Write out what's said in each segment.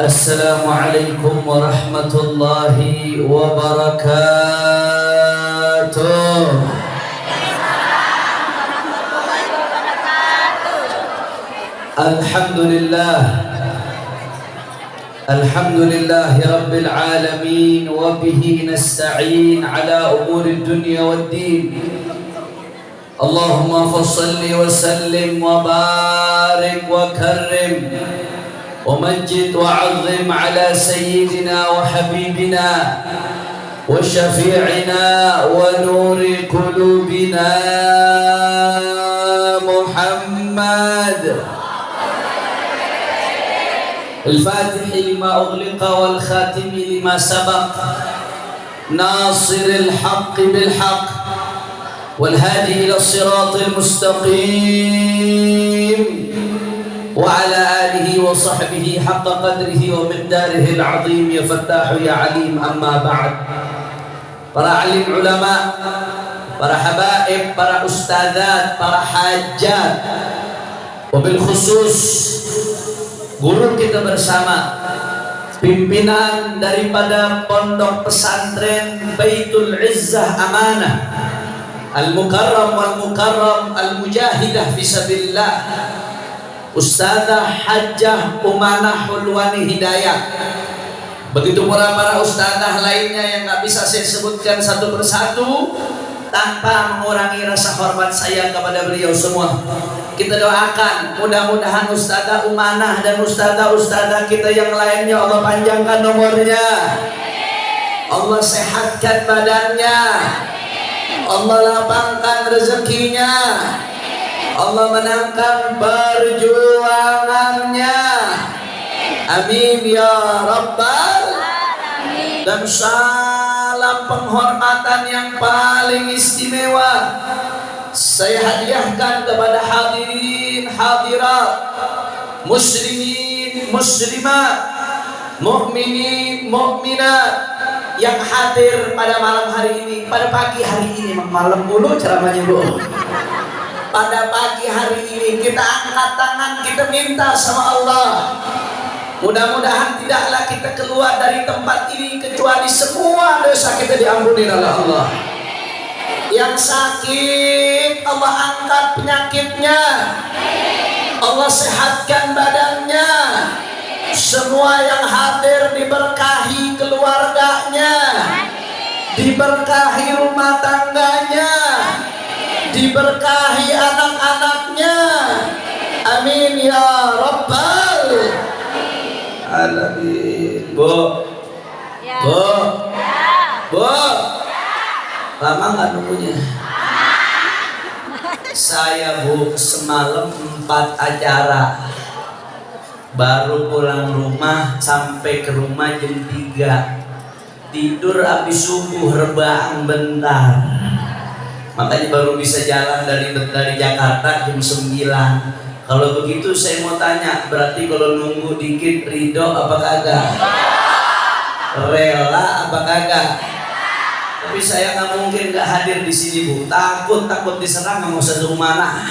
Assalamualaikum warahmatullahi wabarakatuh. Alhamdulillah. Alhamdulillahi rabbil alamin wa bihi nasta'in ala umuri dunya waddin. Allahumma fassalli wa sallim wa barik wa karrim ومجد وعظم على سيدنا وحبيبنا وشفيعنا ونور قلوبنا محمد الفاتح لما أغلق والخاتم لما سبق ناصر الحق بالحق والهادي إلى الصراط المستقيم وعلى آله وصحبه حق قدره ومقداره العظيم يا فتاح يا عليم. أما بعد. Para alim ulama, para habaib, para ustadzat, para hajat, wabil khusus guru kita bersama, pimpinan daripada pondok pesantren Baitul Izzah Amanah Al-Mukarram wal-Mukarram Al-Mujahidah Fisabilillah, Ustazah Hajjah Umanah Hulwani Hidayah. Begitu pula para ustazah lainnya yang gak bisa saya sebutkan satu persatu tanpa mengurangi rasa hormat saya kepada beliau semua. Kita doakan mudah-mudahan Ustazah Umanah dan ustazah-ustazah kita yang lainnya Allah panjangkan nomornya, Allah sehatkan badannya, Allah lapangkan rezekinya, Allah menangkan perjuangannya. Amin ya Rabbal Alamin. Dan salam penghormatan yang paling istimewa saya hadiahkan kepada hadirin hadirat, muslimin muslimat, mukminin mukminat yang hadir pada malam hari ini, pada pagi hari ini. Malam dulu ceramahnya Bu. Pada pagi hari ini kita angkat tangan, kita minta sama Allah, mudah-mudahan tidaklah kita keluar dari tempat ini kecuali semua dosa kita diampuni oleh Allah. Yang sakit Allah angkat penyakitnya, Allah sehatkan badannya. Semua yang hadir diberkahi keluarganya, diberkahi rumah tangganya, diberkahi anak-anaknya. Amin ya Rabbal Alamin. Bu, Bu, Bu, lama nggak nunggunya? Saya Bu semalam 4 acara, baru pulang rumah, sampai ke rumah jam 3, tidur habis subuh rebahan bentar. Makanya baru bisa jalan dari Jakarta jam 9. Kalau begitu saya mau tanya, berarti kalau nunggu dikit ridho apa kagak? Rela apa kagak? Tapi saya nggak mungkin nggak hadir di sini Bu. Takut diserang sama Ustaz Umanah.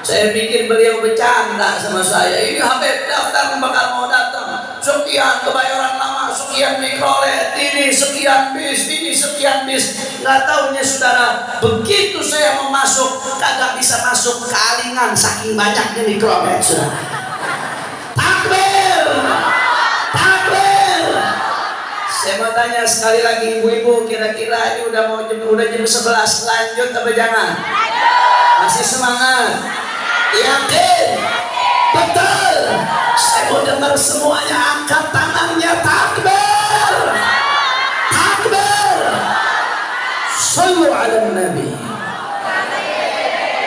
Saya pikir beliau bercanda sama saya. Ini Habib daftar bakal mau datang. Sekian kebayoran lama, sekian mikrolet, ini sekian bis, ini sekian bis. Nggak taunya saudara, begitu saya mau masuk, kagak bisa masuk ke Alingan saking banyaknya mikrolet saudara. Takbir, takbir. Saya mau tanya sekali lagi ibu-ibu, kira-kira ini udah jam 11, lanjut atau jangan? Masih semangat? Yakin? Betul. Saya mau dengar semuanya angkat tangannya. Takbir, takbir. Sallu ala Nabi.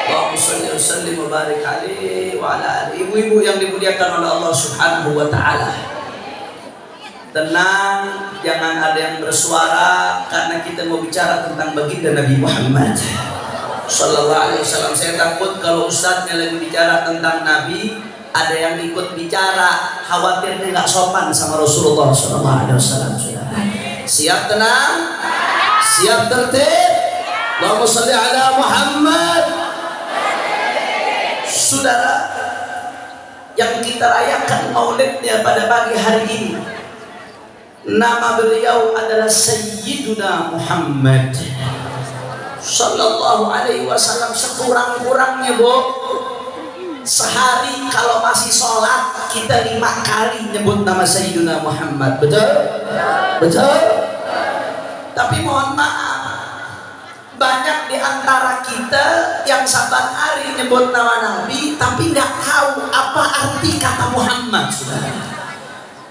Allahumma shalli wa sallim wa barik alaihi wa ala alihi. Ibu-ibu yang dimuliakan oleh Allah Subhanahu wa taala, tenang, jangan ada yang bersuara karena kita mau bicara tentang baginda Nabi Muhammad Sallallahu Alaihi Wasallam. Saya takut kalau ustadznya lagi bicara tentang Nabi, ada yang ikut bicara, khawatirnya nggak sopan sama Rasulullah Sallallahu Alaihi Wasallam. Siap tenang, siap tertib. Allahumma shalli ala Muhammad. Saudara, yang kita rayakan maulidnya pada pagi hari ini. Nama beliau adalah Sayyiduna Muhammad Sallallahu Alaihi Wasallam. Sekurang-kurangnya Bu, sehari kalau masih sholat kita 5 kali nyebut nama Sayyiduna Muhammad. Betul? Betul? Tapi mohon maaf, banyak di antara kita yang saban hari nyebut nama Nabi tapi nggak tahu apa arti kata Muhammad. Saudara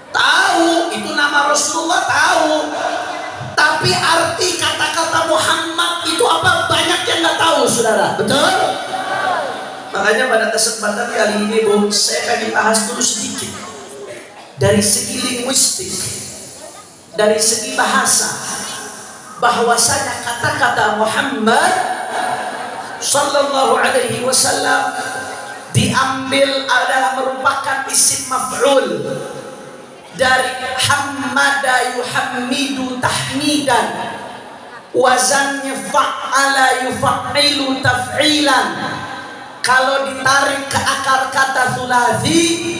tahu itu nama Rasulullah, tahu, tapi arti kata-kata Muhammad itu apa banyak yang nggak tahu, saudara. Betul? Makanya pada kesempatan kali ini Bu, saya pengen bahas dulu sedikit dari segi linguistik, dari segi bahasa, bahwasanya kata-kata Muhammad Sallallahu Alaihi Wasallam diambil adalah merupakan isim maf'ul dari hamada yuhammidu tahmidan, wazannya fa'ala yufa''ilu taf'ilan. Kalau ditarik ke akar kata sulasi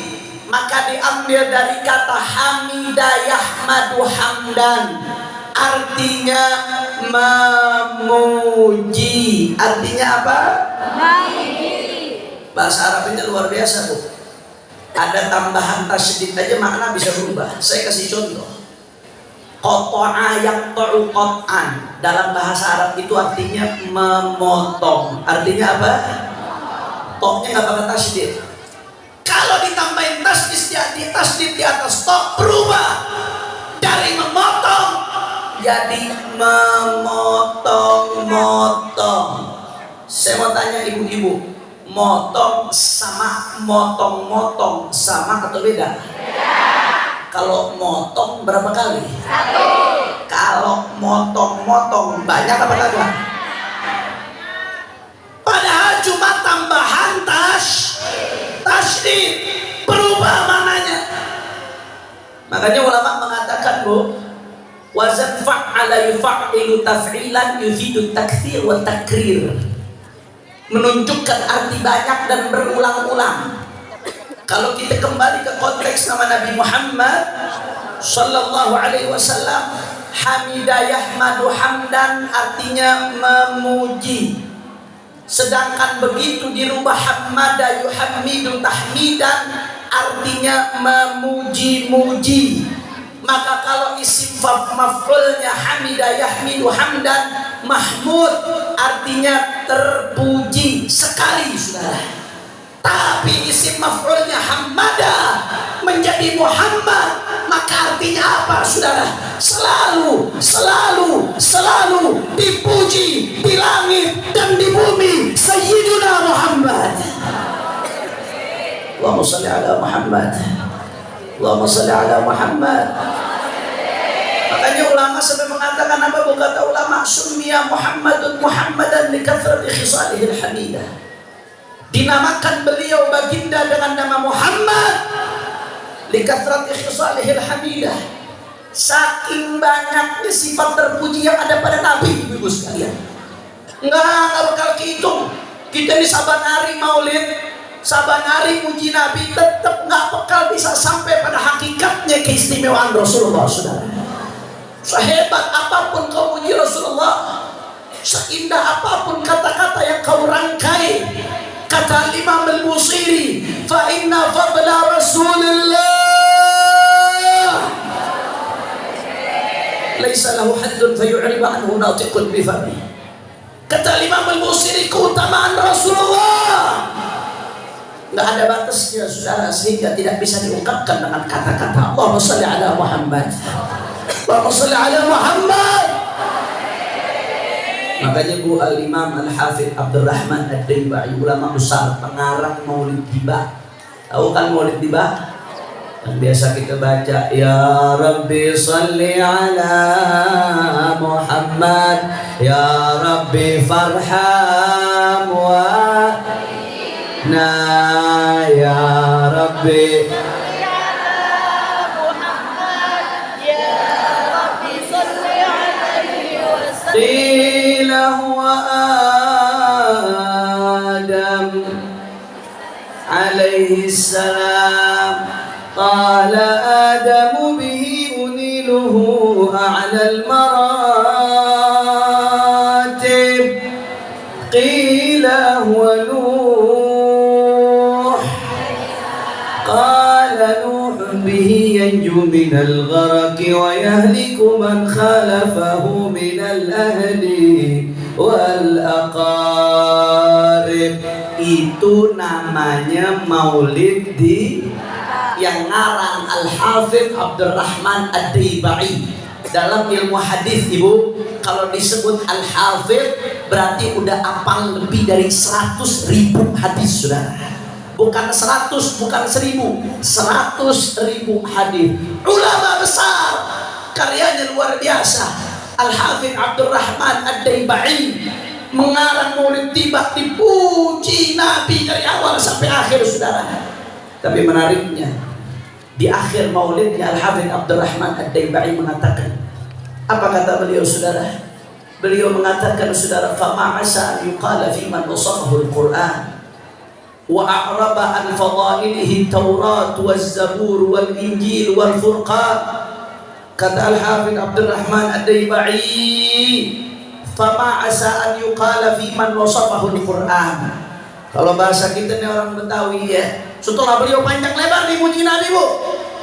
maka diambil dari kata hamida yahmadu hamdan, artinya memuji. Artinya apa? Bahasa Arabnya luar biasa Bu, ada tambahan tasydid aja makna bisa berubah. Saya kasih contoh. Qata'a yaqta'u qat'an dalam bahasa Arab itu artinya memotong. Artinya apa? Toknya nggak pakai tasydid. Kalau ditambahin tasydid di atas tok berubah dari memotong jadi memotong-motong. Saya mau tanya ibu-ibu, motong sama motong-motong sama atau beda? Kalau motong berapa kali? 1. Kalau motong-motong banyak apa kagak? Padahal cuma tambahan tasydid, berubah mananya. Makanya ulama mengatakan Bu, wazan fa'ala yufa''ilu taf'ilan yufidu takthir wa takrir, menunjukkan arti banyak dan berulang-ulang. Kalau kita kembali ke konteks nama Nabi Muhammad Sallallahu Alaihi Wasallam, hamida yahmadu hamdan artinya memuji. Sedangkan begitu dirubah hamada yuhammidu tahmidan artinya memuji-muji. Maka kalau isim maf'ulnya hamida yahmidu hamdan, mahmud artinya terpuji sekali, saudara. Tapi isim maf'ulnya hamada menjadi Muhammad, maka artinya apa, saudara? Selalu dipuji di langit dan di bumi Sayyiduna Muhammad. Allahumma shalli ala Muhammad. Allahumma shalli ala Muhammad. Makanya ulama sampai mengatakan apa? Kata ulama, summiya Muhammadan li kathrati khisalihil hamidah. Dinamakan beliau baginda dengan nama Muhammad li kathrati khisalihil hamidah, saking banyaknya sifat terpuji yang ada pada Nabi. Ibu sekalian, nggak bakal kehitung. Kita di saban hari maulid, saban hari muji Nabi, tetap nggak bakal bisa sampai pada hakikatnya keistimewaan Rasulullah, saudara. Sehebat apapun kau muji Rasulullah, seindah apapun kata-kata yang kau rangkai, kata Imam Al-Busiri, fa inna fadla Rasulillah laisa lahu haddun fayu'ribu anhu natiqun bi fami. Kata Imam Al-Busiri, keutamaan Rasulullah nggak ada batasnya, saudara, sehingga tidak bisa diungkapkan dengan kata-kata. Allahumma shalli ala Muhammad. Allahumma shalli ala Muhammad. Makanya Bu Al-Imam Al-Hafidh Abdurrahman Ad-Daibai, ulama besar, pengarang Maulid Tiba. Tahu kan Maulid Tiba? Yang biasa kita baca, ya Rabbi salli ala Muhammad, ya Rabbi farham wa na, ya Rabbi قيل هو آدم عليه السلام أعلى المراتب قيل هو نوح قال نوح به ينجو من الغرق ويهلك من خالفه من الأهل والأقارب. Itu namanya maulid di yang ngarang Al-Hafidh Abdurrahman Ad-Daibai. Dalam ilmu hadis Ibu, kalau disebut Al-Hafidh berarti udah apal lebih dari 100.000 hadis, Saudara. Bukan 100, bukan 1000, 100.000 hadis. Ulama besar, karyanya luar biasa. Al-Hafidh Abdurrahman Ad-Daibai mengarang maulid tiba, dipuji Nabi dari awal sampai akhir, Saudara. Tapi menariknya, di akhir maulidnya Al-Hafidh Abdurrahman Ad-Daibai mengatakan, apa kata beliau, Saudara? Beliau mengatakan, Saudara, fama asa an yuqala fi man wasafahu al-Quran wa a'raba an fadailihi Taurat waz Zabur wal Injil wal Furqan. Kata Al-Hafidh Abdurrahman Ad-Daibai, fama asa an yuqala fi man wasafahu al-Quran. Kalau bahasa kita ini orang Betawi ya, setelah beliau panjang lebar dipuji Nabi, Bu,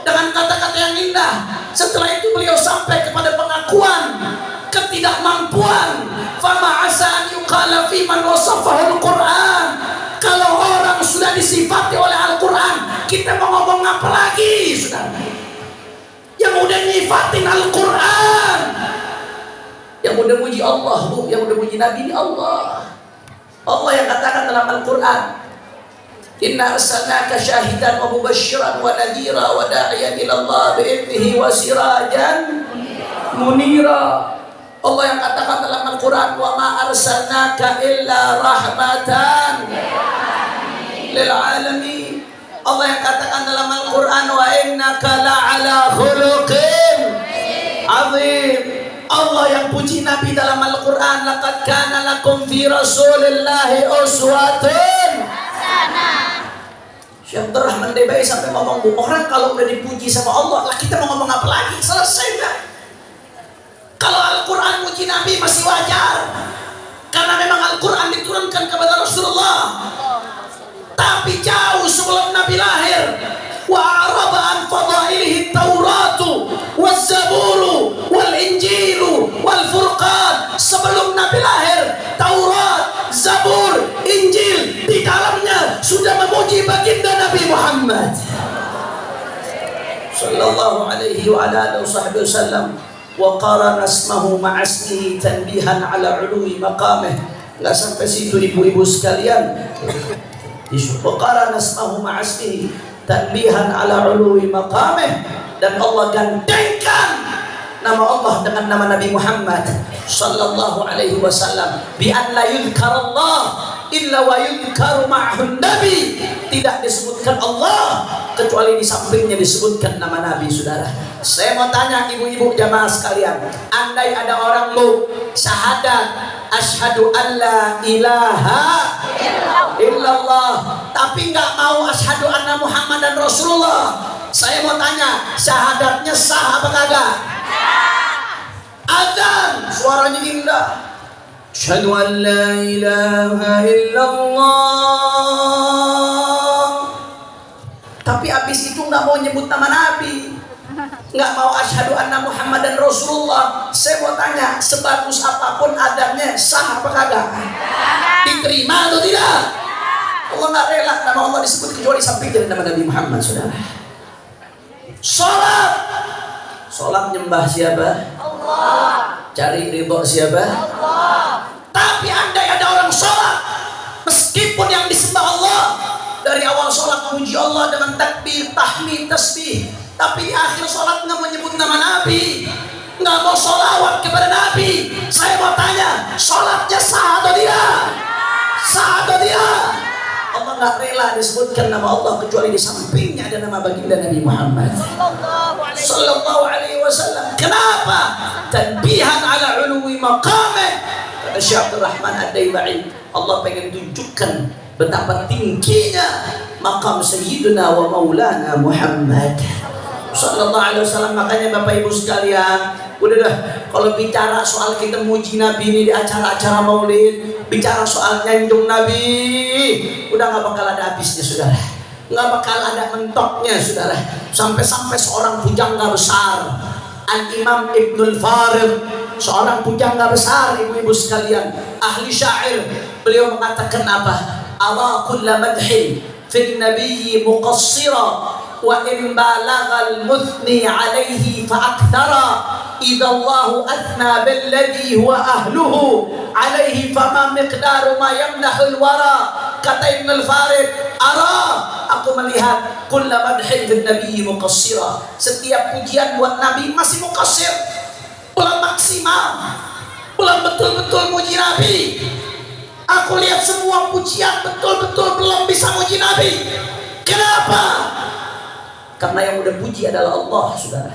dengan kata-kata yang indah, setelah itu beliau sampai kepada pengakuan ketidakmampuan. Fama asa an yuqala fi man wasafahu al-Quran. Kalau orang sudah disifati oleh Al-Quran, kita mau ngomong apa lagi, Saudara? Yang udah nyifatin Al-Quran, yang udah muji Allah, Bu, yang udah muji Nabi ini Allah. Allah yang katakan dalam Al-Quran, inna arsalnaka syahidan wa mubasysyiran wa nadhira wa da'iyan ila Allah bi'idnihi wa sirajan munira. Allah yang katakan dalam Al-Quran, wa ma arsalnaka illa rahmatan lil alamin. Allah yang katakan dalam Al-Quran, wa innaka la'ala khuluqin azim. Allah yang puji Nabi dalam Al-Quran, laqad kana lakum fi rasulillahi uswatun hasanah. Syekh Abdurrahman Daibai sampai ngomong, Bu, orang kalau udah dipuji sama Allah, lah kita mau ngomong apa lagi? Selesai dah. Kalau Al-Quran puji Nabi masih wajar, karena memang Al-Quran diturunkan kepada Rasulullah. Tapi jauh sebelum Nabi lahir, wa araba an fadailihi Tauratu waz Zaburu wal Injilu wal Furqan. Sebelum Nabi lahir, Taurat, Zabur, Injil di dalamnya sudah memuji baginda Nabi Muhammad sallallahu alaihi wa ala alihi wasallam. Wa qarana ismahu ma'a ismihi tanbihan ala ului maqamih. Enggak sampai situ, ibu-ibu sekalian. Wa qarana ismahu ma'a ismihi tanbihan ala ului maqamih. Dan Allah gandengkan nama Allah dengan nama Nabi Muhammad sallallahu alaihi wasallam, bi an la yuzkarallah illa wa yuzkaru ma'ahun nabi. Tidak disebutkan Allah kecuali di sampingnya disebutkan nama Nabi, Saudara. Saya mau tanya ibu-ibu jamaah sekalian, andai ada orang lu syahadat asyhadu an la ilaha illallah tapi nggak mau asyhadu anna Muhammadan Rasulullah, saya mau tanya, syahadatnya sah apa kagak? Adzan suaranya indah, asyhadu an la ilaha illallah, tapi abis itu nggak mau nyebut nama Nabi, nggak mau asyhadu anna Muhammadan Rasulullah. Saya mau tanya, sebagus apapun adabnya sah apa kagak? Diterima atau tidak? Allah nggak rela nama Allah disebut kecuali sampai dari nama Nabi Muhammad, Saudara. Sholat, sholat nyembah siapa? Allah. Cari ridho siapa? Allah. Tapi andai ada orang sholat, meskipun yang disembah Allah, dari awal sholat memuji Allah dengan takbir, tahmid, tasbih, tapi di akhir sholat nggak menyebut nama Nabi, nggak mau sholawat kepada Nabi, saya mau tanya, sholatnya sah atau tidak? Sah atau tidak? Allah nggak rela disebutkan nama Allah kecuali di sampingnya ada nama baginda Nabi Muhammad sallallahu alaihi wasallam. Kenapa? Tanbihan ala ului maqamih. Kata Syekh Abdurrahman Ad-Daibai, Allah pengen tunjukkan betapa tingginya maqam Sayyidina wa Maulana Muhammad Sallallahu alaihi wasallam. Makanya Bapak Ibu sekalian, udah dah, kalau bicara soal kita muji Nabi ini di acara-acara maulid, bicara soal nyanjung Nabi, udah nggak bakal ada habisnya saudara, nggak bakal ada mentoknya saudara. Sampai-sampai seorang pujangga besar, Al-Imam Ibnul Farid, seorang pujangga besar ibu-ibu sekalian, ahli syair, beliau mengatakan apa? Ara kulla madhin fil nabiyyi muqassira wa in balagha al-muthni alayhi fa akthara idza Allah athna billadhi huwa ahluhu alayhi fama miqdaru ma yamnahu al-wara. Kata Ibn al-Farid, ara, aku melihat kulla madhin fil nabiyyi muqassira, setiap pujian buat Nabi masih muqassir, belum maksimal, belum betul-betul muji Nabi. Aku lihat semua pujian betul-betul belum bisa muji Nabi. Kenapa? Karena yang udah puji adalah Allah, saudara.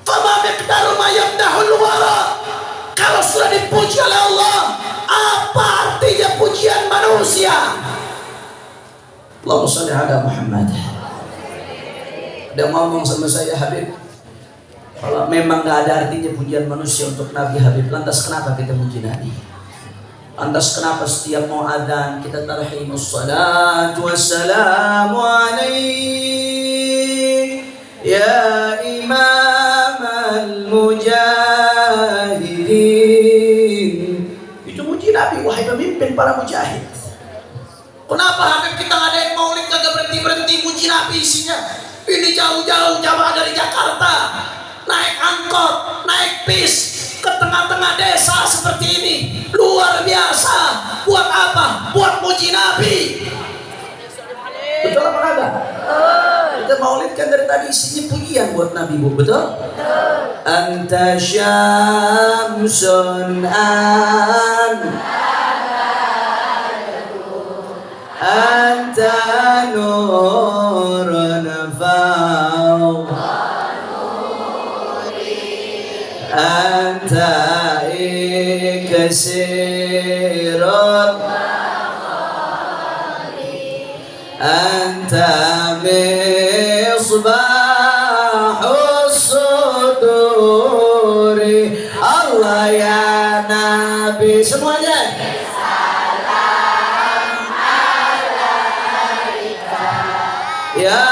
Fama miqdaru ma yamdahul wara. Kalau sudah dipuji oleh Allah, apa artinya pujian manusia? Allahumma shalli ala Muhammad. Dia ngomong sama saya, Habib, kalau memang gak ada artinya pujian manusia untuk Nabi Habib, lantas kenapa kita puji Nabi? Lantas kenapa setiap mau adzan kita tarhimus salatu wassalamu alaik ya imam al-mujahidin? Itu muji Nabi, wahai pemimpin para mujahid. Kenapa Habib kita gak ada yang maulid kagak berhenti-berhenti muji Nabi isinya? Ini jauh-jauh jamaah dari Jakarta, naik angkot, naik bis ke tengah-tengah desa seperti ini, luar biasa. Buat apa? Buat muji Nabi. Betul apa kagak? Kita maulid kan dari tadi isinya pujian buat Nabi, Bu. Betul? Anta syamsun anta nurun anta ikasirun anta misbahus suduri. Allah ya Nabi semuanya. Ya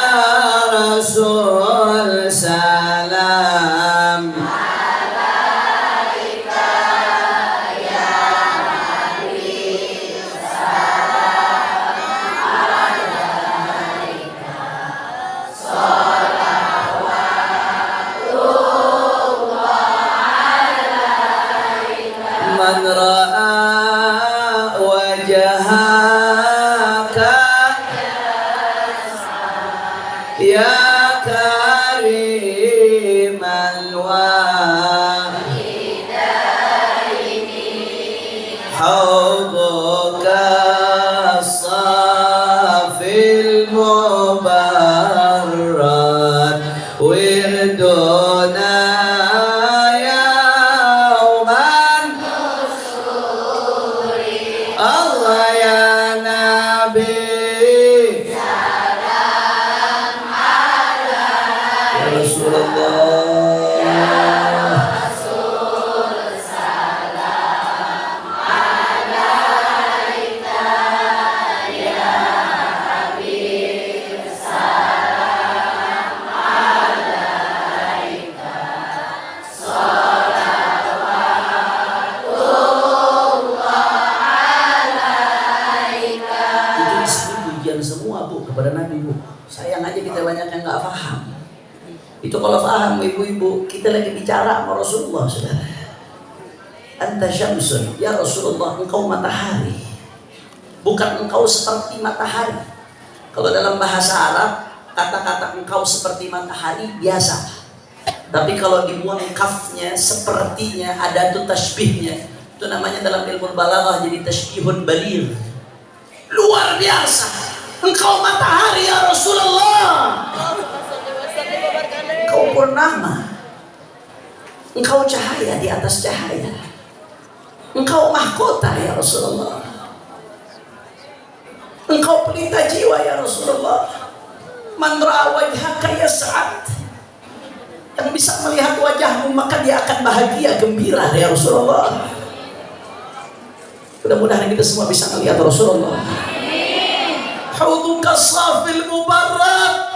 Rasul salam man ra'a wajhaka ya kariman hawduka safil mubarrad wirduna yauman Allah ya Nabi ya Rasulullah. Semua Bu kepada Nabi, Bu. Sayang aja kita banyak yang nggak paham. Itu kalau paham ibu-ibu, kita lagi bicara sama Rasulullah, saudara. Anta syamsun, ya Rasulullah, engkau matahari, bukan engkau seperti matahari. Kalau dalam bahasa Arab, kata-kata engkau seperti matahari biasa. Tapi kalau dibuang kafnya, sepertinya, ada tuh tasbihnya. Itu namanya dalam ilmu balaghah jadi tasbihun baligh. Luar biasa. Engkau matahari ya Rasulullah. Engkau purnama. Engkau cahaya di atas cahaya. Engkau mahkota ya Rasulullah. Engkau pelita jiwa ya Rasulullah. Man ra'a wajhaka yas'ad. Yang bisa melihat wajahmu maka dia akan bahagia, gembira ya Rasulullah. Mudah-mudahan kita semua bisa melihat Rasulullah. Hauduka safil mubarak.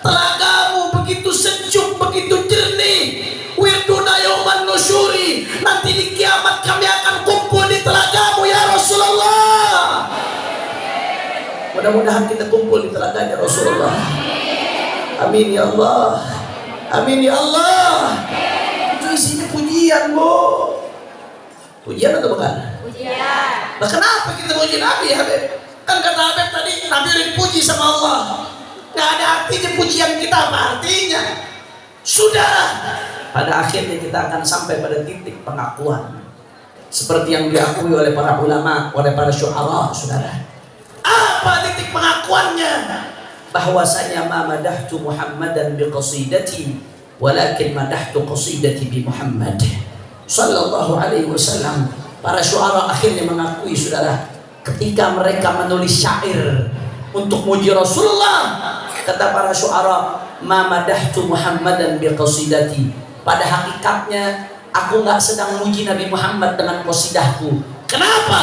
Telagamu begitu sejuk, begitu jernih. Wirduna yauman nusyuri. Nanti di kiamat kami akan kumpul di telagamu ya Rasulullah. Mudah-mudahan kita kumpul di telaganya Rasulullah. Amin ya Allah. Amin ya Allah. Itu isinya pujian, Bu. Pujian atau bukan? Pujian. Nah, kenapa kita puji Nabi, Habib? Kan kata Habib tadi, Nabi udah dipuji sama Allah. Gak ada artinya pujian kita, apa artinya? Sudah. Pada akhirnya kita akan sampai pada titik pengakuan. Seperti yang diakui oleh para ulama, oleh para syu'ara, saudara. Apa titik pengakuannya? Bahwasanya ma madahtu Muhammadan biqasidati walakin madahtu qasidati bi Muhammad sallallahu alaihi wasallam. Para syuara akhirnya mengakui, saudara, ketika mereka menulis syair untuk muji Rasulullah, kata para syuara, ma madahtu Muhammadan biqasidati, pada hakikatnya aku nggak sedang muji Nabi Muhammad dengan qasidahku. Kenapa?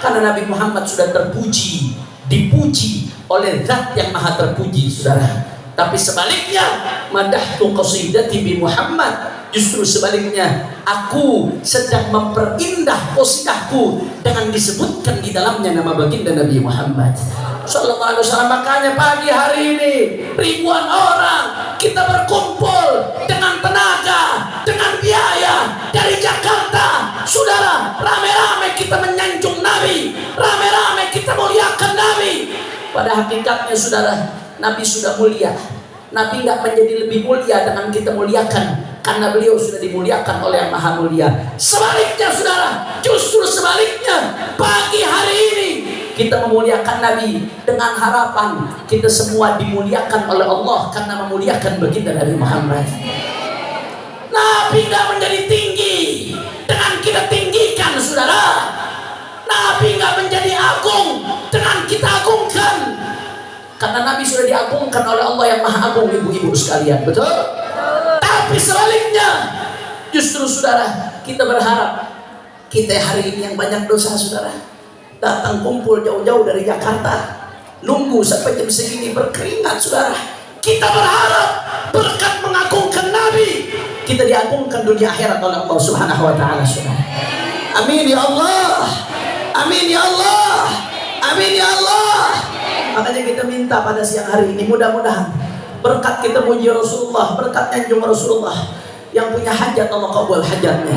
Karena Nabi Muhammad sudah terpuji, dipuji oleh zat yang maha terpuji, saudara. Tapi sebaliknya, madahtu qasidati bi Muhammad, justru sebaliknya, aku sedang memperindah qasidahku dengan disebutkan di dalamnya nama baginda Nabi Muhammad sallallahu alaihi wasallam. Makanya pagi hari ini ribuan orang kita berkumpul dengan tenaga, dengan biaya dari Jakarta, saudara. Rame-rame kita menyanjung Nabi, rame-rame kita muliakan Nabi. Pada hakikatnya, saudara, Nabi sudah mulia. Nabi nggak menjadi lebih mulia dengan kita muliakan, karena beliau sudah dimuliakan oleh yang maha mulia. Sebaliknya, saudara, justru sebaliknya, pagi hari ini kita memuliakan Nabi dengan harapan kita semua dimuliakan oleh Allah karena memuliakan baginda Nabi Muhammad. Nabi nggak menjadi tinggi dengan kita tinggikan, saudara. Nabi nggak menjadi agung dengan kita agungkan, karena Nabi sudah diagungkan oleh Allah yang maha agung, ibu-ibu sekalian, betul? Tapi sebaliknya, justru, saudara, kita berharap kita hari ini yang banyak dosa, saudara, datang kumpul jauh-jauh dari Jakarta, nunggu sampai jam segini berkeringat, saudara. Kita berharap berkat mengagungkan Nabi, kita diagungkan dunia akhirat oleh Allah Subhanahu wa taala, saudara. Amin ya Allah. Amin ya Allah. Amin ya Allah. Makanya kita minta pada siang hari ini, mudah-mudahan berkat kita puji Rasulullah, berkat nyanjung Rasulullah, yang punya hajat Allah kabul hajatnya,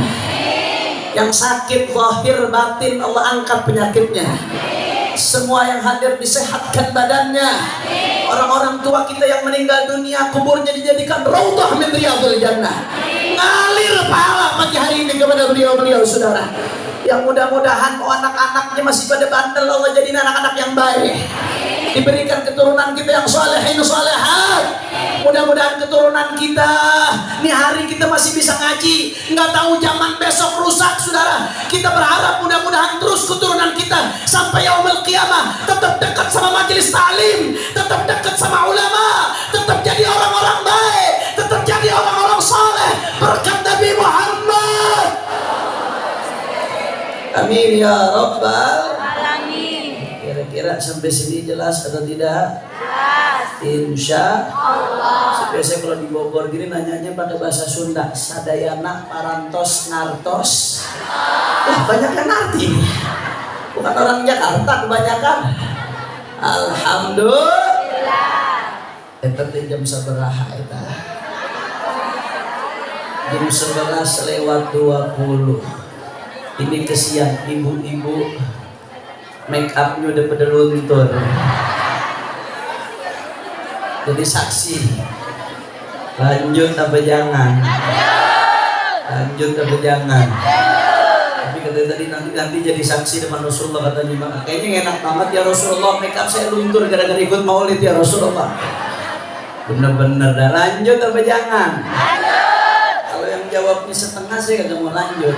yang sakit zahir batin Allah angkat penyakitnya, semua yang hadir disehatkan badannya, orang-orang tua kita yang meninggal dunia kuburnya dijadikan raudhah min riyadhil jannah, ngalir pahala pagi hari ini kepada beliau-beliau, saudara. Yang mudah-mudahan anak-anaknya masih pada bandel, Allah jadi anak-anak yang baik, diberikan keturunan kita yang salehin salehat. Mudah-mudahan keturunan kita ini hari kita masih bisa ngaji, nggak tahu zaman besok rusak, saudara. Kita berharap mudah-mudahan terus keturunan kita sampai yaumul qiyamah tetap dekat sama majelis ta'lim, tetap dekat sama ulama, tetap jadi orang-orang baik, tetap jadi orang-orang saleh berkat Nabi Muhammad. Amin ya Rabbal alamin. Kira-kira sampai sini jelas atau tidak? Jelas. Insya Allah. Biasanya kalau di Bogor gini nanyanya pakai bahasa Sunda, sadayana, parantos, ngartos. Banyak yang ngerti. Bukan orang Jakarta kebanyakan. Alhamdulillah. Eta jam sabaraha eta? Jam 11 lewat 20. Ini kesian ibu-ibu, make upnya udah pada luntur. Jadi saksi, lanjut apa jangan? Lanjut apa jangan? Tapi katanya tadi nanti jadi saksi depan Rasulullah, katanya kayaknya enak banget ya Rasulullah, make up saya luntur gara-gara ikut maulid ya Rasulullah. Bener-bener dah, lanjut apa jangan? Lanjut. Kalau yang jawabnya setengah saya kagak mau lanjut.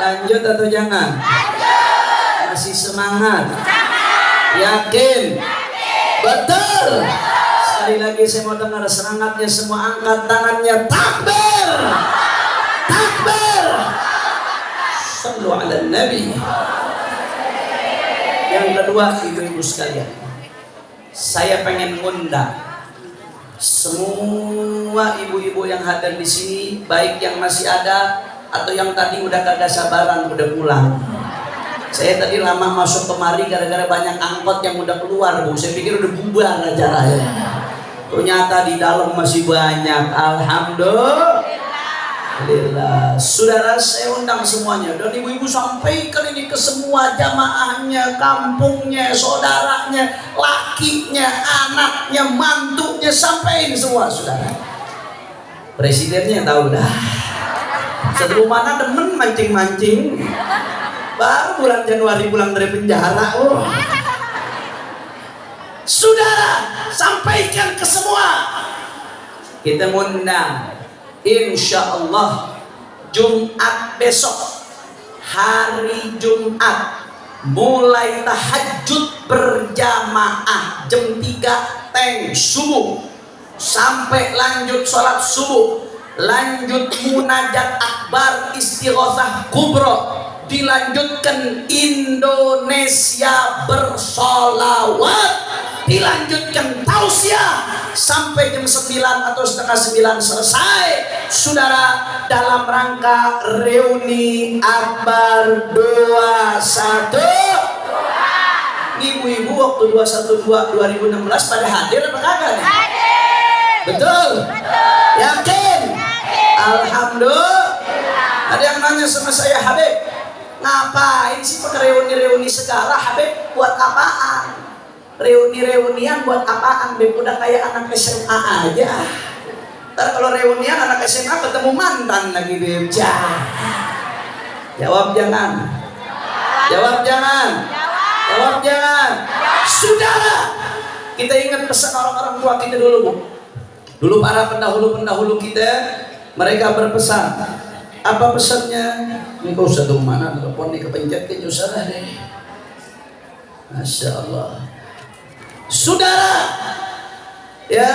Lanjut atau jangan? Lanjut. Masih semangat? Semangat. Yakin? Yakin. Betul. Sekali lagi saya mau dengar semangatnya semua, angkat tangannya, takbir. Takbir. Sallu ala Nabi. Yang kedua, ibu-ibu sekalian, saya pengen ngundang semua ibu-ibu yang hadir di sini, baik yang masih ada atau yang tadi udah kagak sabaran udah pulang. Saya tadi lama masuk kemari gara-gara banyak angkot yang udah keluar, Bu. Saya pikir udah bubar acaranya. Ternyata di dalam masih banyak. Alhamdulillah. Saudara, saya undang semuanya dan ibu-ibu sampaikan ini ke semua jamaahnya, kampungnya, saudaranya, lakinya, anaknya, mantunya, sampaikan semua, saudara. Presidennya tahu dah. Setelah mana demen mancing-mancing. Baru bulan Januari pulang dari penjara. Saudara, sampaikan ke semua. Kita ngundang, insya Allah Jumat besok, hari Jumat, mulai tahajud berjamaah jam 3 teng subuh sampai lanjut sholat subuh, lanjut munajat akbar istighosah kubro, dilanjutkan Indonesia bersolawat, dilanjutkan tausiah sampai jam 9 atau setengah 9 selesai, saudara, dalam rangka reuni akbar 21. Ibu-ibu waktu 21/2/2016 pada hadir apa kagak nih? Hadir. Betul? Yakin? Alhamdulillah. Ada yang nanya sama saya, Habib, ngapain sih pakai reuni-reuni segala, Habib? Buat apaan? Reuni-reunian buat apaan, Beb? Udah kayak anak SMA aja. Ntar kalau reunian anak SMA ketemu mantan lagi, Beb. Jawab jangan. Jawab jangan. Jawab jangan. Saudara, kita ingat pesan orang-orang tua kita dulu, Bu. Dulu para pendahulu-pendahulu kita, mereka berpesan. Apa pesannya? Ini kau usah dong mana telepon nih, kepencet ke saudara deh. Masya Allah. Saudara, ya,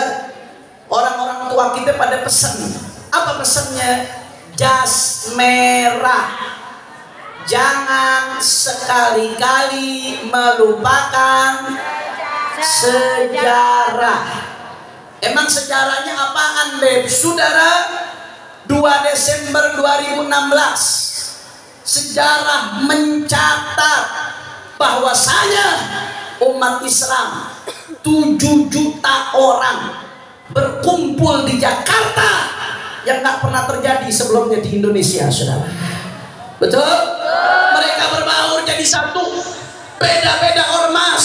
orang-orang tua kita pada pesan. Apa pesannya? Jas merah. Jangan sekali-kali melupakan sejarah. Emang sejarahnya apaan, Beb? Saudara, 2 Desember 2016 sejarah mencatat bahwasanya umat Islam 7 juta orang berkumpul di Jakarta yang gak pernah terjadi sebelumnya di Indonesia, saudara. Betul? Mereka berbaur jadi satu, beda-beda ormas,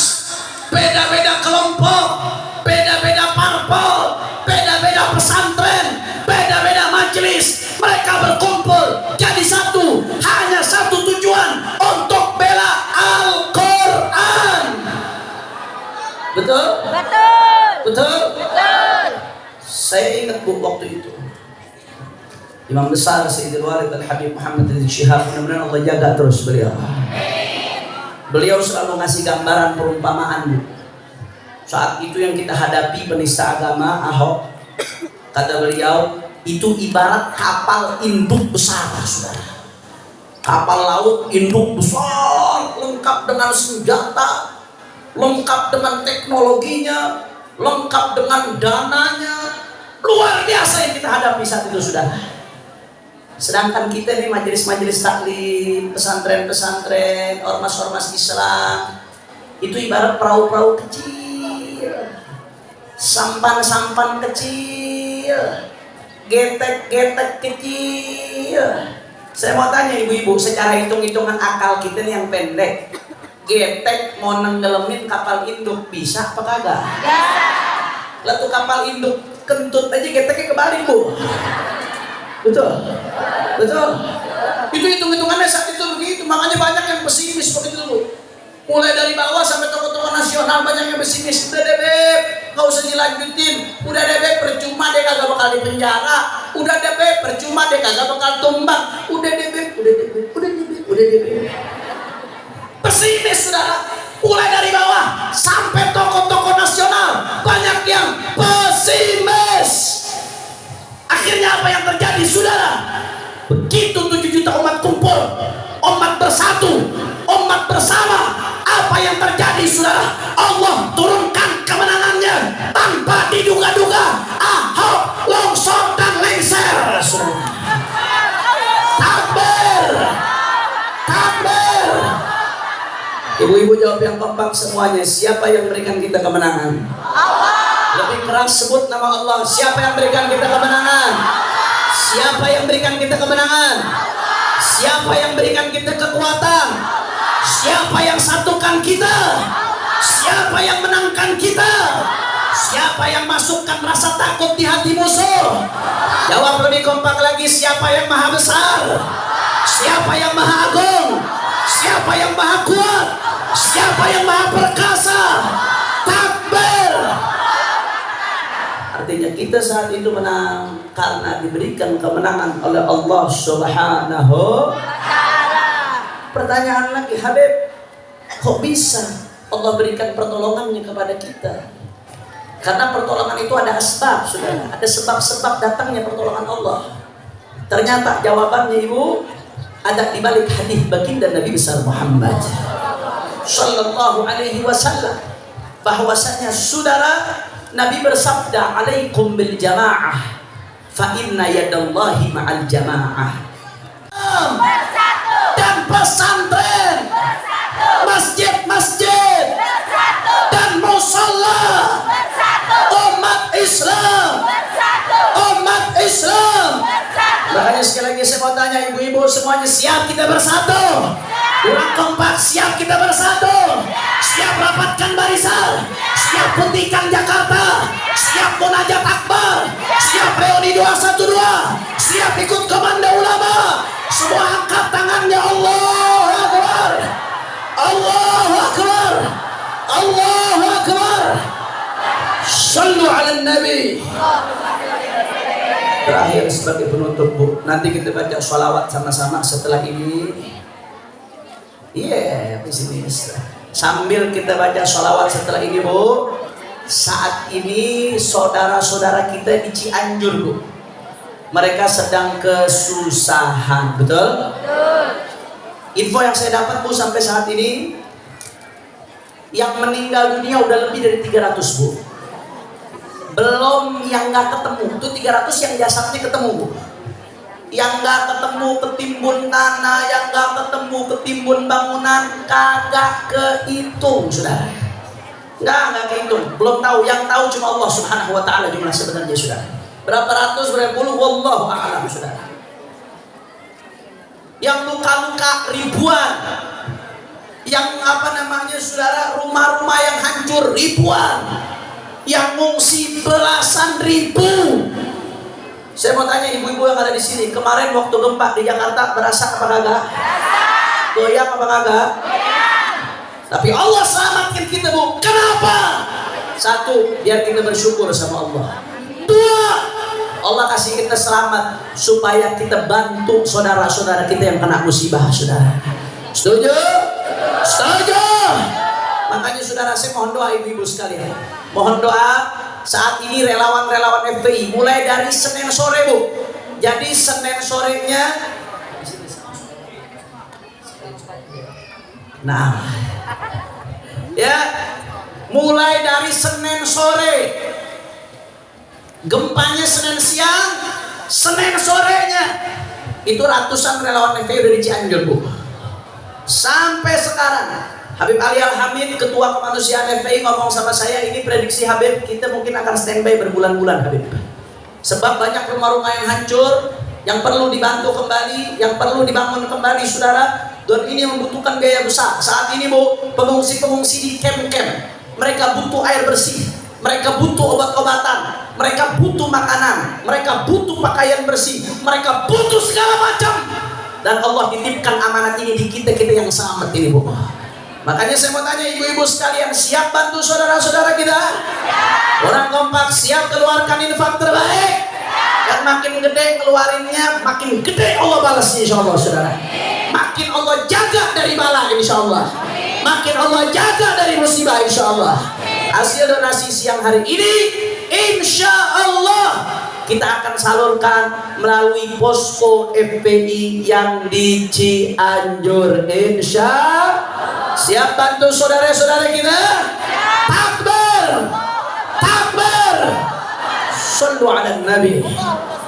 beda-beda kelompok, beda-beda parpol, beda-beda pesantren, beda-beda majelis. Mereka berkumpul jadi satu, hanya satu tujuan, untuk bela Al-Quran. Betul? Betul. Betul? Betul. Saya ingat, Bu, waktu itu Imam besar Sayyidul Walid Al-Habib Muhammad Rizik Syihab, mudah-mudahan Allah jaga terus beliau. Beliau selalu ngasih gambaran perumpamaan, Bu. Saat itu yang kita hadapi penista agama Ahok, kata beliau, itu ibarat kapal induk besar, saudara. Kapal laut induk besar, lengkap dengan senjata, lengkap dengan teknologinya, lengkap dengan dananya. Luar biasa yang kita hadapi saat itu, saudara. Sedangkan kita nih majelis-majelis taklim, pesantren-pesantren, ormas-ormas Islam, itu ibarat perahu-perahu kecil, sampan-sampan kecil, getek-getek kecil. Saya mau tanya ibu-ibu, secara hitung-hitungan akal kita nih yang pendek, getek mau nenggelamin kapal induk bisa apa kagak? Lah tuh kapal induk kentut aja geteknya kebalik, Bu. Betul? Betul? Itu hitung-hitungannya saat itu begitu. Makanya banyak yang pesimis begitu, Bu. Mulai dari bawah sampai tokoh-tokoh nasional banyak yang pesimis. Udah deh, Beb, gak usah dilanjutin. Udah deh, Beb, percuma deh kagak bakal di penjara. Udah deh, Beb, percuma deh kagak bakal tumbang. Udah deh, Beb, udah deh, Beb, udah deh, Beb, udah deh, Beb. Pesimis, saudara. Mulai dari bawah sampai tokoh-tokoh nasional terjadi saudara, begitu 7 juta umat kumpul, umat bersatu, umat bersama, apa yang terjadi saudara? Allah turunkan kemenangannya tanpa diduga-duga. Ahok longsor dan lengser. Takbir, takbir. Ibu-ibu jawab yang kompak semuanya. Siapa yang berikan kita kemenangan? Allah. Lebih keras sebut nama Allah. Siapa yang berikan kita kemenangan? Siapa yang berikan kita kemenangan? Siapa yang berikan kita kekuatan? Siapa yang satukan kita? Siapa yang menangkan kita? Siapa yang masukkan rasa takut di hati musuh? Jawab lebih kompak lagi. Siapa yang maha besar? Siapa yang maha agung? Siapa yang maha kuat? Siapa yang maha perkasa? Takbir. Artinya kita saat itu menang karena diberikan kemenangan oleh Allah Subhanahu wa Ta'ala. Pertanyaan lagi, Habib, kok bisa Allah berikan pertolongannya kepada kita? Karena pertolongan itu ada asbab, saudara. Ada sebab-sebab datangnya pertolongan Allah. Ternyata jawabannya ibu ada di balik hadis baginda Nabi besar Muhammad Sallallahu Alaihi Wasallam, bahwasanya saudara Nabi bersabda, alaikum bil jamaah, fa inna yadallahi ma'al jamaah. Dan pesantren, masjid-masjid, dan musalla, umat Islam, umat Islam. Makanya sekali lagi saya mau tanya ibu-ibu semuanya, siap kita bersatu? Kurang kompak, siap kita bersatu? Siap rapatkan barisan? Siap putihkan Jakarta? Siap munajat akbar? Siap reuni 212? Siap ikut komando ulama? Semua angkat tangannya. Allahu Akbar, Allahu Akbar, Allahu Akbar. Sallu ala Nabi. Terakhir sebagai penutup Bu, nanti kita baca sholawat sama-sama setelah ini. Pesimis. Sambil kita baca sholawat setelah ini Bu, saat ini saudara-saudara kita di Cianjur Bu, mereka sedang kesusahan, betul? Info yang saya dapat Bu sampai saat ini, yang meninggal dunia udah lebih dari 300 Bu. Belum yang nggak ketemu, itu 300 yang jasadnya ketemu Bu. Yang nggak ketemu ketimbun tanah, yang nggak ketemu ketimbun bangunan, kagak kehitung saudara. Nggak kehitung, belum tahu. Yang tahu cuma Allah Subhanahu Wa Ta'ala jumlah sebenarnya saudara. Berapa ratus, berapa puluh, wallahu a'lam saudara. Yang luka-luka ribuan, yang saudara, rumah-rumah yang hancur ribuan, yang ngungsi belasan ribu. Saya mau tanya ibu-ibu yang ada di sini, kemarin waktu gempa di Jakarta berasa apa kagak? Goyang apa kagak? Tapi Allah selamatkan kita Bu. Kenapa? Satu, biar kita bersyukur sama Allah. Dua, Allah kasih kita selamat supaya kita bantu saudara-saudara kita yang kena musibah saudara. Setuju? Setuju? Makanya saudara, saya mohon doa ibu-ibu sekalian. Mohon doa. Saat ini relawan-relawan FPI mulai dari Senin sore Bu. Jadi Senin sorenya, nah, ya, mulai dari Senin sore, gempanya Senin siang, Senin sorenya, itu ratusan relawan FPI dari Cianjur Bu. Sampai sekarang Habib Ali Al-Hamid, Ketua Kemanusiaan FPI ngomong sama saya, ini prediksi Habib, kita mungkin akan standby berbulan-bulan Habib. Sebab banyak rumah-rumah yang hancur, yang perlu dibantu kembali, yang perlu dibangun kembali saudara. Dan ini membutuhkan biaya besar. Saat ini Bu, pengungsi-pengungsi di camp-camp, mereka butuh air bersih, mereka butuh obat-obatan, mereka butuh makanan, mereka butuh pakaian bersih, mereka butuh segala macam. Dan Allah titipkan amanat ini di kita-kita yang selamat ini Bu. Makanya saya mau tanya ibu-ibu sekalian, siap bantu saudara-saudara kita? Orang kompak, siap keluarkan infak terbaik? Yang makin gede keluarinnya, makin gede Allah balasnya insya Allah saudara. Makin Allah jaga dari bala insya Allah. Makin Allah jaga dari musibah insya Allah. Hasil donasi siang hari ini insya Allah kita akan salurkan melalui posko FPI yang di Cianjur. Insya siap bantu saudara-saudara kita? Takbir, takbir, sallu ala nabi.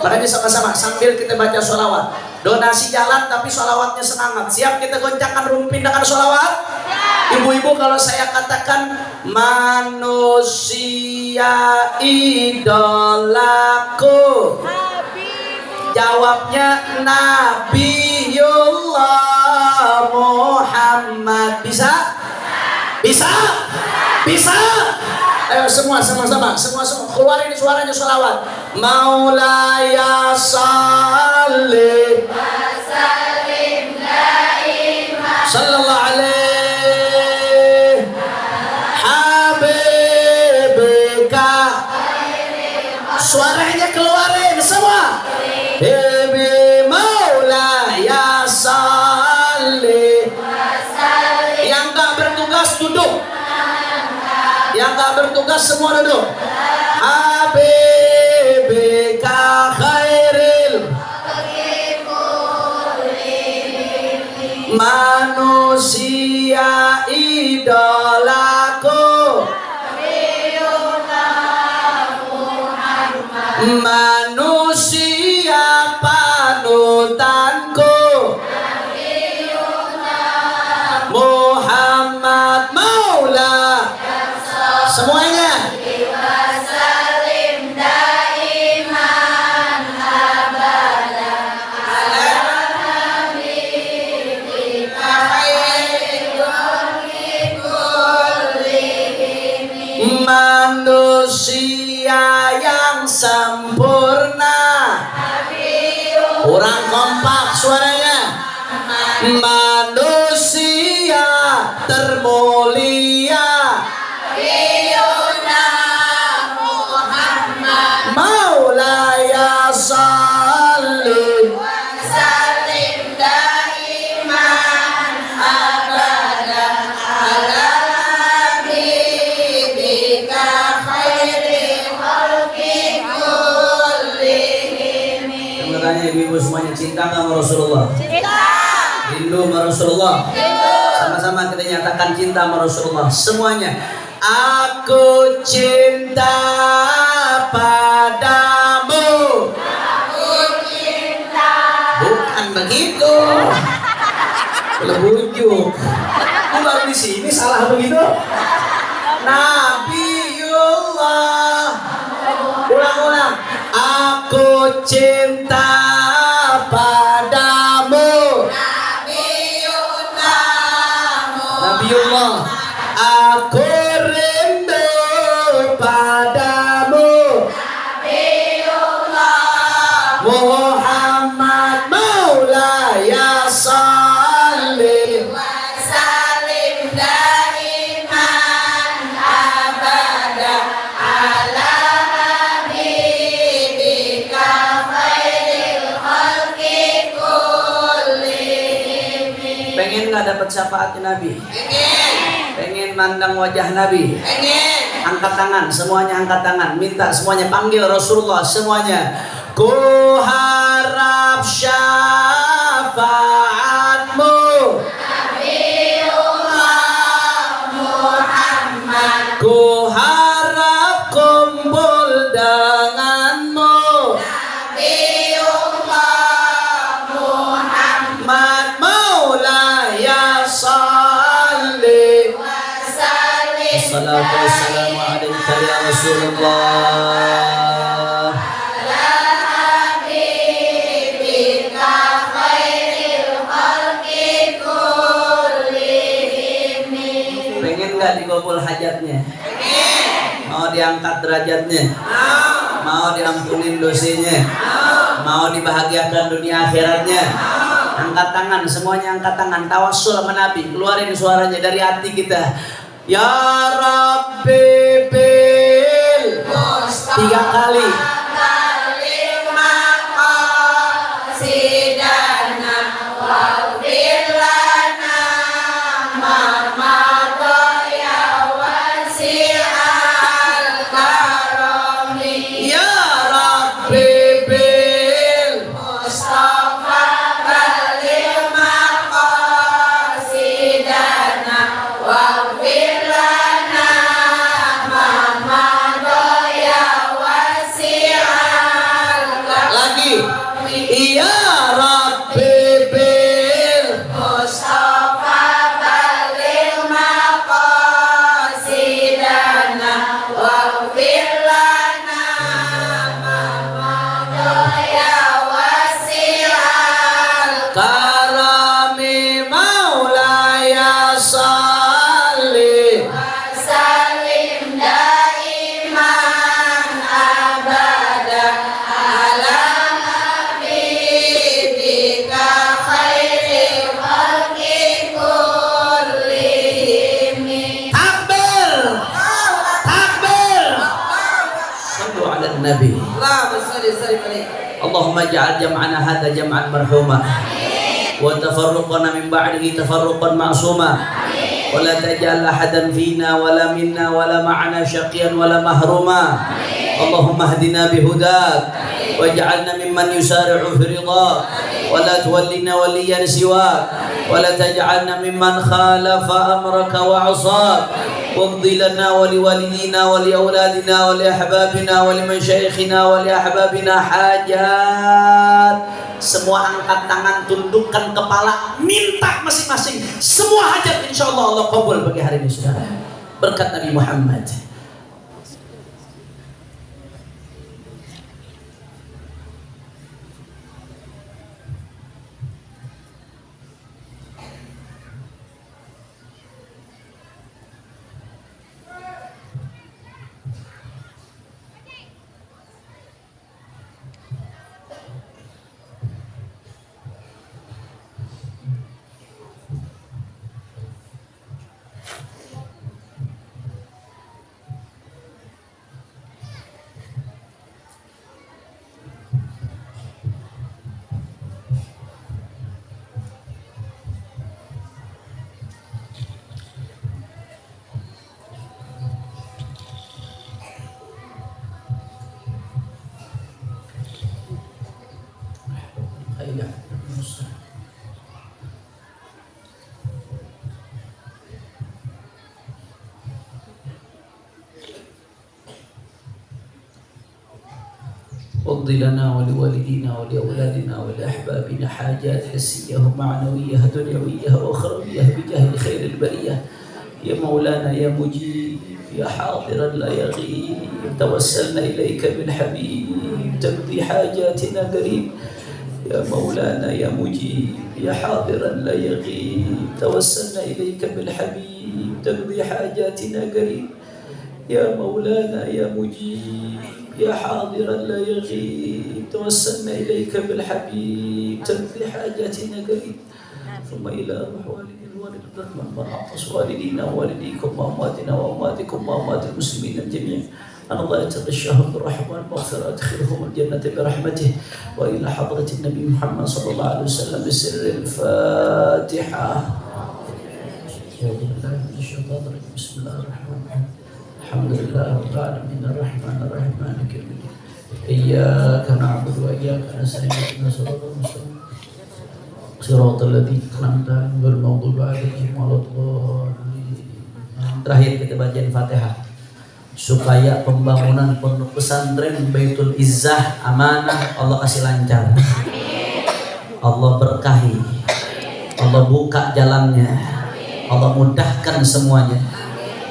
Makanya sama-sama sambil kita baca sholawat. Donasi jalan tapi sholawatnya semangat. Siap kita goncangkan rumpin dengan sholawat? Ibu-ibu, kalau saya katakan manusia idolaku, jawabnya Nabiullah Muhammad. Bisa? Bisa? Bisa? Ayo semua sama-sama, semua keluarin suaranya sholawat. Maulaya salli wa sallim daima sallallahu alaihi habibika. Suaranya keluarin semua. Bibi Maulaya salli wa sallim. Yang gak bertugas duduk. Yang gak bertugas semua duduk. Habibika khairil manusia idolaku, manusia panutanku, Muhammad Maula. Semuanya. Manusia yang sempurna. Kurang kompak suaranya. Manusia termulia. Maulaya salli wa sallim daiman abadan ala habibika khairil khalqi kullihim. Sebenarnya ibu-ibu semuanya cinta sama Rasulullah? Cinta. Rindu sama Rasulullah? Rindu. Sama-sama kita nyatakan cinta sama Rasulullah semuanya. Aku cinta padamu. Aku cinta. Bukan begitu. Kalau bujuk. Aku baru di sini salah begitu. Nabiullah. Ulang-ulang. Aku cinta padamu. Nabiullah. Aku rindu padamu. Nabiullah Muhammad Maulaya salli wa sallim daiman abadan ala habibika khairil khalqi kullihim. Pengen gak dapat syafaat Nabi? Pengen mandang wajah Nabi? Pengen. Angkat tangan, semuanya angkat tangan. Minta semuanya, panggil Rasulullah semuanya. Ku harap syafaatmu. Nabiullah Muhammad. Ku harap kumpul denganmu. Nabiullah Muhammad Maulaya salli. Assalatu wassalamu alaika ya Rasulullah. Ala habibika khairil khalqi kullihim. Pengen gak dikabul hajatnya? Pengen. Mau diangkat derajatnya? Mau diampunin dosanya? Mau dibahagiakan dunia akhiratnya? Angkat tangan, semuanya angkat tangan. Tawassul sama Nabi, keluarin suaranya dari hati kita. Ya Rabbi bil Mustafa 3 kali. Ya Rabbi karami maulaya salli salim daiman abada ala habibika khairil khalqi kullihim. takbir takbir sallu ala nabi Allahumma ja'al jam'ana hadha jam'an marhuma wa tafarruqana min ba'dihi tafarruqan ma'suma wa la taj'al ahadan fina wa la minna wa la ma'ana syaqiyan wa la mahruma. Allahumma hdina bihudak waj'alna mimman yusari'u fi ridhak wa la tuwallina waliyan siwak wa la taj'alna mimman khalafa amraka wa 'asak. واقضي لنا ولوالدينا ولأولادنا ولأحبابنا ولمشايخنا ولأحبابنا حاجات. Semua angkat tangan, tundukkan kepala, minta masing-masing semua hajat, insya Allah Allah kabul bagi hari ini saudara, berkat Nabi Muhammad. واقض لنا ولوالدينا ولأولادنا ولأحبابنا حاجات حسية ومعنوية دنيوية وأخروية بجاه خير البرية. يا مولانا يا مجيب يا حاضرا لا يغيب توسلنا إليك بالحبيب تقضي حاجاتنا قريب. يا مولانا يا مجيب يا حاضرا لا يغيب توسلنا إليك بالحبيب تقضي حاجاتنا قريب. يا مولانا يا مجيب يا حاضرا لا يغيب توسلنا إليك بالحبيب تقضي حاجاتنا قريب. ثم إلى روح والدي الوالد الرحمن مرحبا والدينا ووالديكم وأمواتنا وأمواتكم وأموات المسلمين الجميع أن الله يتغشاهم بالرحمة والمغفرة ويدخلهم الجنة برحمته. وإلى حضرة النبي محمد صلى الله عليه وسلم بسر الفاتحة. بسم الله الرحمن الرحيم الحمد لله رب العالمين الرحمن الرحيم مالك يوم الدين إياك نعبد وإياك نستعين اهدنا الصراط المستقيم صراط الذين أنعمت عليهم غير المغضوب عليهم ولا الضالين. Terakhir kita bacain Fatihah supaya pembangunan pondok pesantren Baitul Izzah amanah Allah kasih lancar, Allah berkahi, Allah buka jalannya, Allah mudahkan semuanya,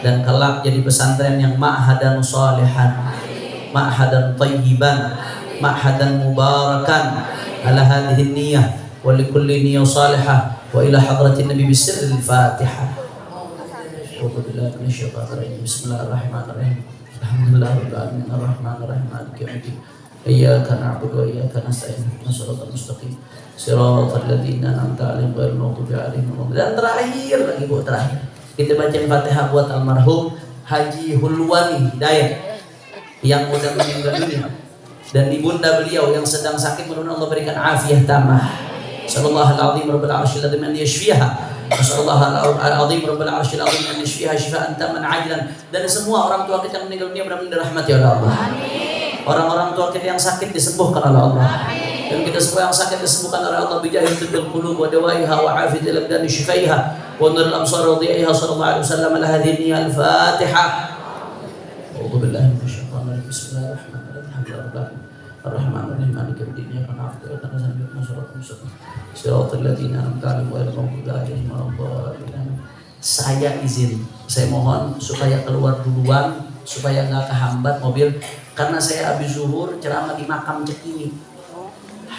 dan kelak jadi pesantren yang ma'hadan salihan, ma'hadan tayyiban, ma'hadan mubarakan ala hadhihi niyyah wa likulli niyyah salihah wa ila hadratin nabi bisirril fatihah. Bismillahirrahmanirrahim. Alhamdulillahirabbil alamin arrahmanir rahim maliki yaumiddin. Iyyaka na'budu wa iyyaka nasta'in ihdinas siratal mustaqim siratal ladzina an'amta 'alaihim ghairil maghdubi 'alaihim waladdallin. Dan terakhir lagi Bu, terakhir kita bacain Fatihah buat almarhum Haji Hulwani Hidayat yang udah meninggal dunia, dan ibunda beliau yang sedang sakit, mudah-mudahan Allah berikan afiat tamah. Sallallahu alaihi rabbil arsyil azim an yashfiha. Sallallahu alaihi rabbil arsyil azim an yashfiha shifaan taman ajilan. Dan semua orang tua kita yang meninggal dunia mudah-mudahan dirahmati oleh Allah. Orang-orang tua kita yang sakit disembuhkan oleh Allah. Dan kita semua yang sakit disembuhkan oleh Allah bijahi tibbil qulub wa dawaiha wa afiyatil abdan shifaiha wa nur al-absar wa dhiyaiha sallallahu alaihi wasallam ala hadhihi al-Fatihah. A'udzu billahi minasyaitonir rajim. Bismillahirrahmanirrahim. Ar-Rahmanir-Rahim Maliki yaumiddin. Iyyaka na'budu wa iyyaka nasta'in ihdinas siratal mustaqim siratal ladzina an'amta 'alaihim ghairil maghdubi 'alaihim waladdallin. Saya izin, saya mohon supaya keluar duluan supaya nggak kehambat mobil, karena saya habis zuhur ceramah di makam Cekini.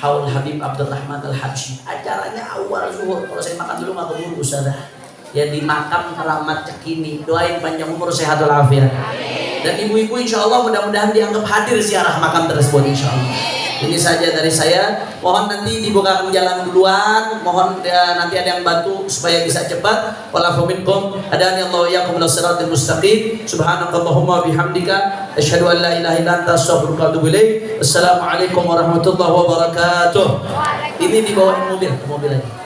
Haul Habib Abdurrahman Al-Habsyi. Acaranya awal zuhur. Kalau saya makan dulu nggak keburu Ustazah. Ya di makam Keramat Cekini. Doain panjang umur sehat walafiat. Dan ibu-ibu insya Allah mudah-mudahan dianggap hadir ziarah makam tersebut insya Allah. Ini saja dari saya. Mohon nanti dibukakan jalan duluan. Mohon nanti ada yang bantu supaya bisa cepat. Walafu minkum hadani Allah iyyakum ila siratal mustaqim. Subhanakallahumma bihamdika asyhadu an la ilaha illa anta astaghfiruka wa atubu ilaik. Assalamualaikum warahmatullahi wabarakatuh. Ini dibawain mobil aja.